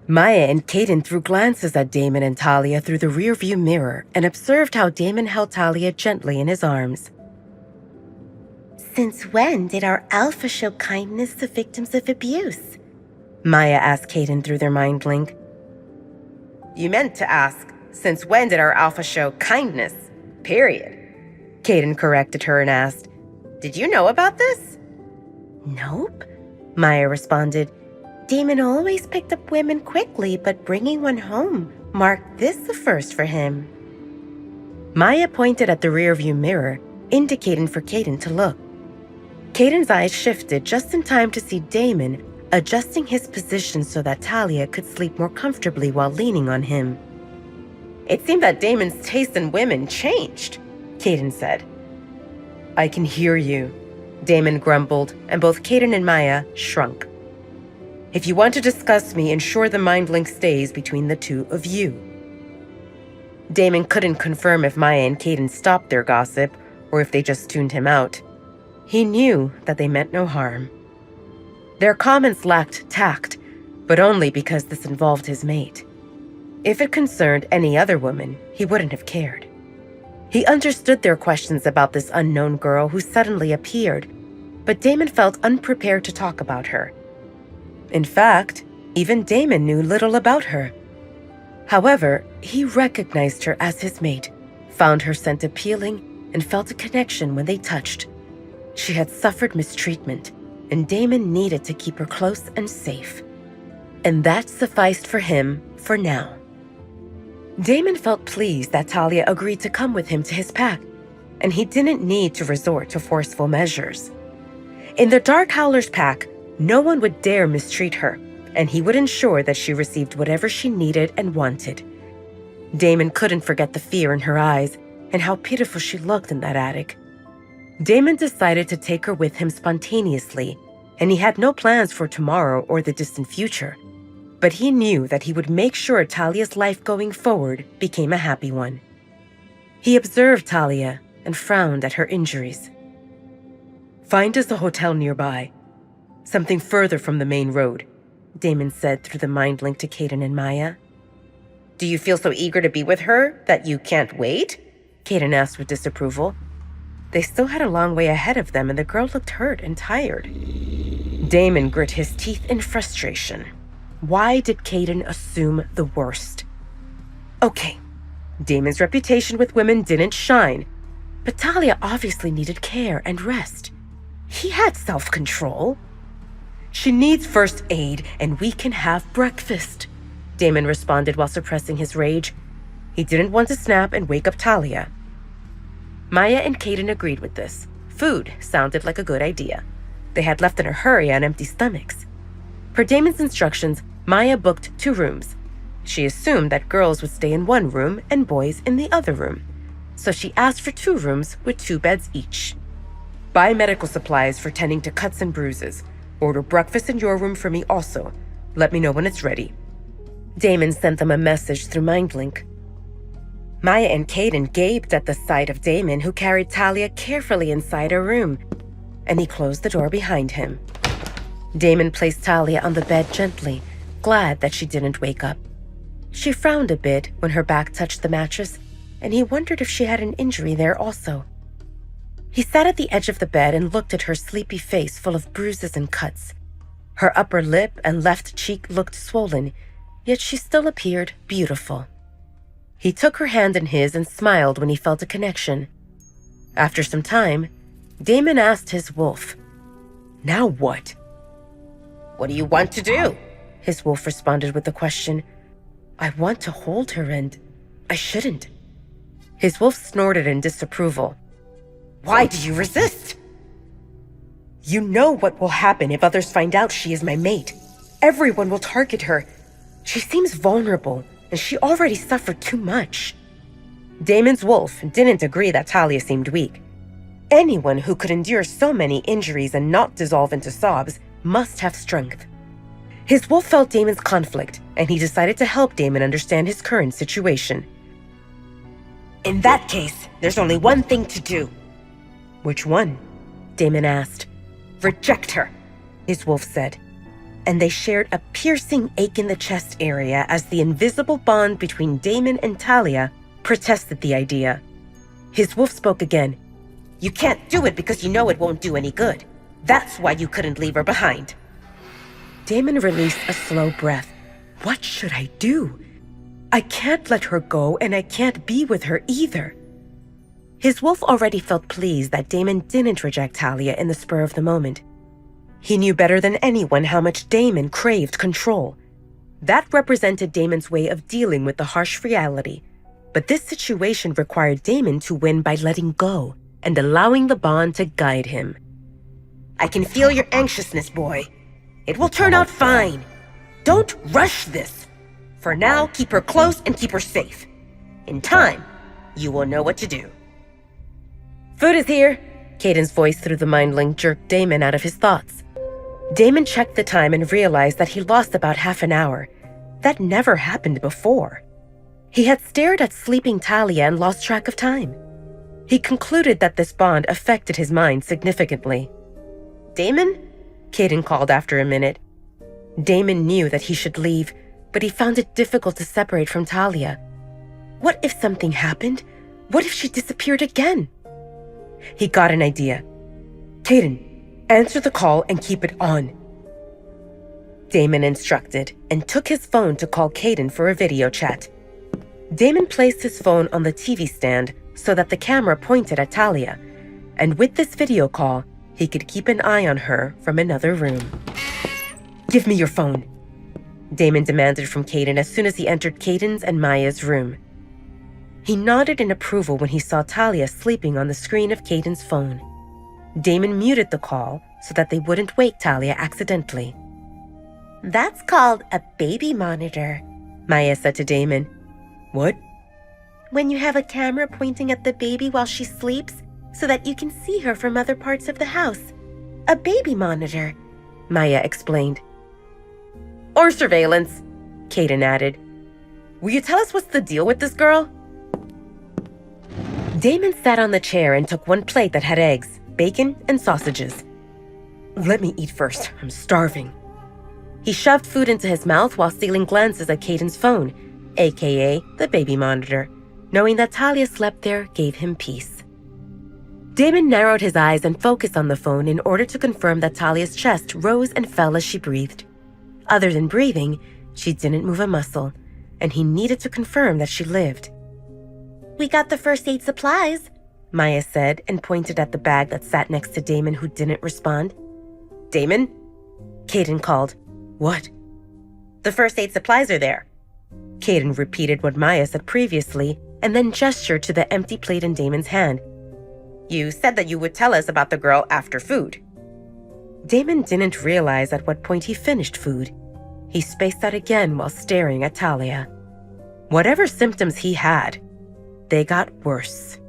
Maya and Caden threw glances at Damon and Talia through the rearview mirror and observed how Damon held Talia gently in his arms. Since when did our alpha show kindness to victims of abuse? Maya asked Caden through their mind link. You meant to ask, since when did our alpha show kindness? Period. Caden corrected her and asked, Did you know about this? Nope, Maya responded. Damon always picked up women quickly, but bringing one home marked this a first for him. Maya pointed at the rearview mirror, indicating for Caden to look. Caden's eyes shifted just in time to see Damon adjusting his position so that Talia could sleep more comfortably while leaning on him. It seemed that Damon's taste in women changed, Caden said. I can hear you, Damon grumbled, and both Caden and Maya shrunk. If you want to discuss me, ensure the mind link stays between the two of you. Damon couldn't confirm if Maya and Caden stopped their gossip or if they just tuned him out. He knew that they meant no harm. Their comments lacked tact, but only because this involved his mate. If it concerned any other woman, he wouldn't have cared. He understood their questions about this unknown girl who suddenly appeared, but Damon felt unprepared to talk about her. In fact, even Damon knew little about her. However, he recognized her as his mate, found her scent appealing, and felt a connection when they touched. She had suffered mistreatment, and Damon needed to keep her close and safe. And that sufficed for him for now. Damon felt pleased that Talia agreed to come with him to his pack, and he didn't need to resort to forceful measures. In the Dark Howler's pack, no one would dare mistreat her, and he would ensure that she received whatever she needed and wanted. Damon couldn't forget the fear in her eyes and how pitiful she looked in that attic. Damon decided to take her with him spontaneously, and he had no plans for tomorrow or the distant future. But he knew that he would make sure Talia's life going forward became a happy one. He observed Talia and frowned at her injuries. Find us a hotel nearby, something further from the main road, Damon said through the mind link to Caden and Maya. Do you feel so eager to be with her that you can't wait? Caden asked with disapproval. They still had a long way ahead of them, and the girl looked hurt and tired. Damon grit his teeth in frustration. Why did Caden assume the worst? Okay, Damon's reputation with women didn't shine, but Talia obviously needed care and rest. He had self-control. She needs first aid, and we can have breakfast, Damon responded while suppressing his rage. He didn't want to snap and wake up Talia. Maya and Caden agreed with this. Food sounded like a good idea. They had left in a hurry on empty stomachs. Per Damon's instructions, Maya booked 2 rooms. She assumed that girls would stay in one room and boys in the other room, so she asked for 2 rooms with 2 beds each. Buy medical supplies for tending to cuts and bruises. Order breakfast in your room for me also. Let me know when it's ready. Damon sent them a message through MindLink. Maya and Caden gaped at the sight of Damon, who carried Talia carefully inside her room, and he closed the door behind him. Damon placed Talia on the bed gently, glad that she didn't wake up. She frowned a bit when her back touched the mattress, and he wondered if she had an injury there also. He sat at the edge of the bed and looked at her sleepy face full of bruises and cuts. Her upper lip and left cheek looked swollen, yet she still appeared beautiful. He took her hand in his and smiled when he felt a connection. After some time, Damon asked his wolf, "Now what?" What do you want to do? His wolf responded with a question. "I want to hold her and I shouldn't." His wolf snorted in disapproval. Why do you resist? You know what will happen if others find out she is my mate. Everyone will target her. She seems vulnerable, and she already suffered too much. Damon's wolf didn't agree that Talia seemed weak. Anyone who could endure so many injuries and not dissolve into sobs must have strength. His wolf felt Damon's conflict, and he decided to help Damon understand his current situation. In that case, there's only one thing to do. Which one? Damon asked. Reject her, his wolf said. and they shared a piercing ache in the chest area as the invisible bond between Damon and Talia protested the idea. His wolf spoke again. You can't do it because you know it won't do any good. That's why you couldn't leave her behind. Damon released a slow breath. What should I do? I can't let her go, and I can't be with her either. His wolf already felt pleased that Damon didn't reject Talia in the spur of the moment. He knew better than anyone how much Damon craved control. That represented Damon's way of dealing with the harsh reality. But this situation required Damon to win by letting go and allowing the bond to guide him. I can feel your anxiousness, boy. It will turn out fine. Don't rush this. For now, keep her close and keep her safe. In time, you will know what to do. Food is here! Caden's voice through the mind link jerked Damon out of his thoughts. Damon checked the time and realized that he lost about half an hour. That never happened before. He had stared at sleeping Talia and lost track of time. He concluded that this bond affected his mind significantly. Damon? Caden called after a minute. Damon knew that he should leave, but he found it difficult to separate from Talia. What if something happened? What if she disappeared again? He got an idea. Caden, answer the call and keep it on. Damon instructed and took his phone to call Caden for a video chat. Damon placed his phone on the TV stand so that the camera pointed at Talia, and with this video call, he could keep an eye on her from another room. Give me your phone, Damon demanded from Caden as soon as he entered Caden's and Maya's room. He nodded in approval when he saw Talia sleeping on the screen of Caden's phone. Damon muted the call so that they wouldn't wake Talia accidentally. That's called a baby monitor, Maya said to Damon. What? When you have a camera pointing at the baby while she sleeps so that you can see her from other parts of the house. A baby monitor, Maya explained. Or surveillance, Caden added. Will you tell us what's the deal with this girl? Damon sat on the chair and took one plate that had eggs, bacon, and sausages. Let me eat first. I'm starving. He shoved food into his mouth while stealing glances at Caden's phone, aka the baby monitor. Knowing that Talia slept there gave him peace. Damon narrowed his eyes and focused on the phone in order to confirm that Talia's chest rose and fell as she breathed. Other than breathing, she didn't move a muscle, and he needed to confirm that she lived. We got the first aid supplies, Maya said and pointed at the bag that sat next to Damon, who didn't respond. Damon? Caden called. What? The first aid supplies are there. Caden repeated what Maya said previously and then gestured to the empty plate in Damon's hand. You said that you would tell us about the girl after food. Damon didn't realize at what point he finished food. He spaced out again while staring at Talia. Whatever symptoms he had, they got worse.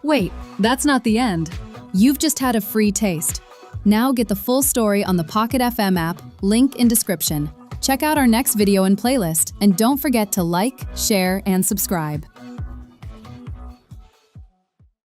Wait, that's not the end. You've just had a free taste. Now get the full story on the Pocket FM app, link in description. Check out our next video and playlist, and don't forget to like, share, and subscribe.